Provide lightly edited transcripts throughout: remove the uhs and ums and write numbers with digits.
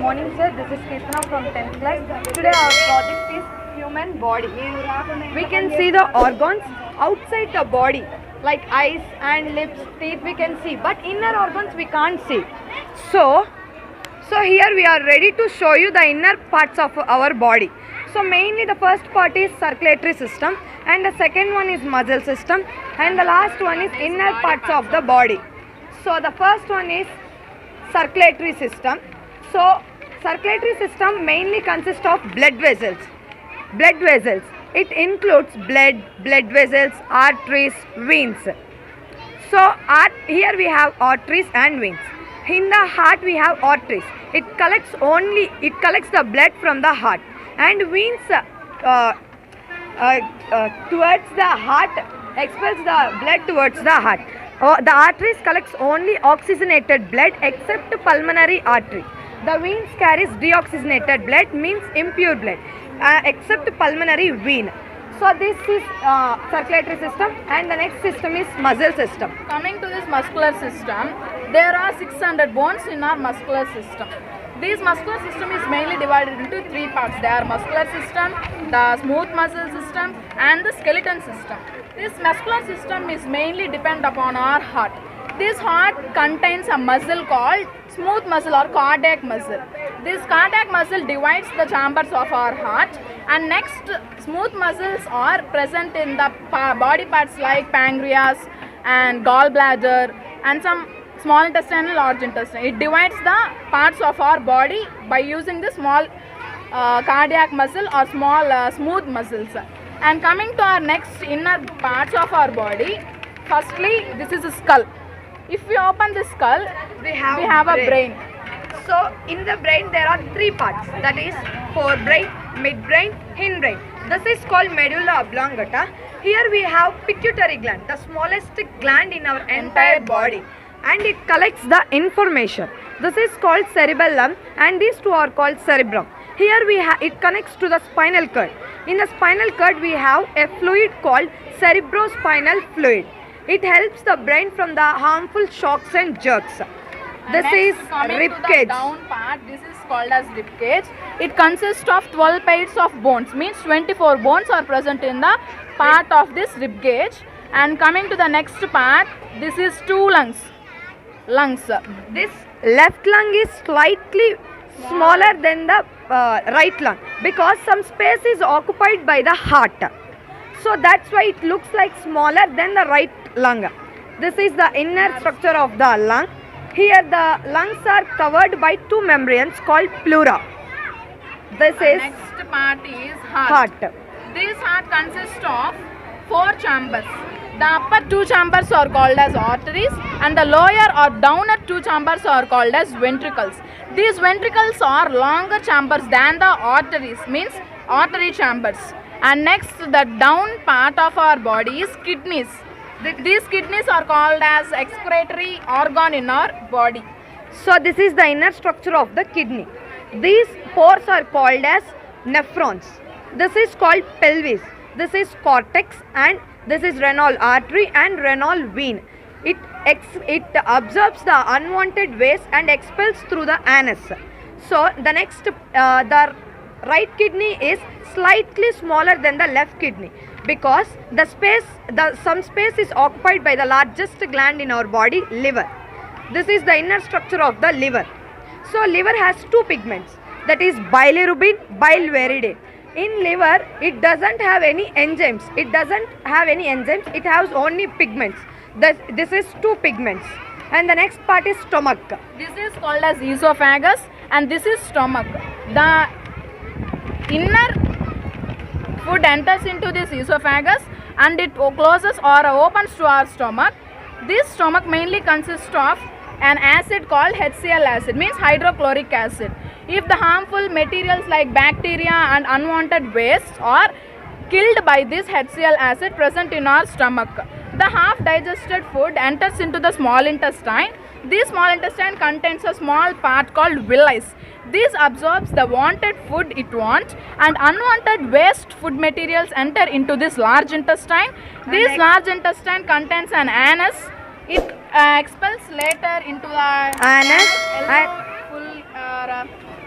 Good morning, sir. This is Kirtana from 10th class. Today our project is human body. We can see the organs outside the body, like eyes and lips, teeth we can see, but inner organs we can't see. So here we are ready to show you the inner parts of our body. So mainly the first part is circulatory system, and the second one is muscle system, and the last one is inner parts of the body. So the first one is circulatory system. So circulatory system mainly consists of blood vessels. Blood vessels. It includes blood vessels, arteries, veins. So here we have arteries and veins. In the heart we have arteries. It collects the blood from the heart, and veins towards the heart expels the blood towards the heart. The arteries collects only oxygenated blood except pulmonary artery. The veins carries deoxygenated blood, means impure blood, except pulmonary vein. So this is circulatory system, and the next system is muscle system. Coming to this muscular system, there are 600 bones in our muscular system. This muscular system is mainly divided into three parts. They are muscular system, the smooth muscle system, and the skeleton system. This muscular system is mainly depend upon our heart. This heart contains a muscle called smooth muscle or cardiac muscle. This cardiac muscle divides the chambers of our heart, and next smooth muscles are present in the body parts like pancreas and gallbladder and some small intestine and large intestine. It divides the parts of our body by using the small cardiac muscle or small smooth muscles. And coming to our next inner parts of our body, firstly this is a skull. If we open the skull, we have a brain. So in the brain there are three parts, that is forebrain, midbrain, hindbrain. This is called medulla oblongata. Here we have pituitary gland, the smallest gland in our entire body, and it collects the information. This is called cerebellum, and these two are called cerebrum. Here it connects to the spinal cord. In the spinal cord we have a fluid called cerebrospinal fluid. It helps the brain from the harmful shocks and jerks. This is rib cage. The down part, this is called as rib cage. It consists of 12 pairs of bones, means 24 bones are present in the part of this rib cage. And coming to the next part, this is two lungs. This left lung is slightly smaller than the right lung because some space is occupied by the heart. So that's why it looks like smaller than the right lung. This is the inner structure of the lung. Here the lungs are covered by two membranes called pleura. This is next part is heart. This heart consists of 4 chambers. The upper 2 chambers are called as arteries, and the lower or downer 2 chambers are called as ventricles. These ventricles are longer chambers than the arteries, means artery chambers. And next, the down part of our body is kidneys. These kidneys are called as excretory organ in our body. So this is the inner structure of the kidney. These pores are called as nephrons. This is called pelvis. This is cortex, and this is renal artery and renal vein. It absorbs the unwanted waste and expels through the anus. So the next, the right kidney is slightly smaller than the left kidney because some space is occupied by the largest gland in our body, liver. This is the inner structure of the liver. So liver has 2 pigments, that is bilirubin, biliverdin. In liver it doesn't have any enzymes. It has only pigments. This is 2 pigments. And the next part is stomach. This is called as esophagus, and this is stomach. The inner food enters into this esophagus and it closes or opens to our stomach. This stomach mainly consists of an acid called HCl acid, means hydrochloric acid. If the harmful materials like bacteria and unwanted waste are killed by this HCl acid present in our stomach, the half digested food enters into the small intestine. This small intestine contains a small part called villi. This absorbs the wanted food it wants, and unwanted waste food materials enter into this large intestine. This large intestine contains an anus. It expels later into the anus yellow, full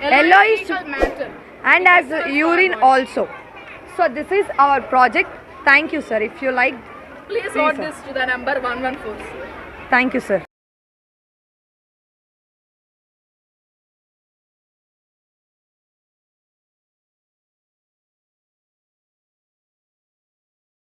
yellowish matter. and as urine also. So this is our project. Thank you, sir. If you like, Please please, note sir. this to the number 114. Thank you, sir.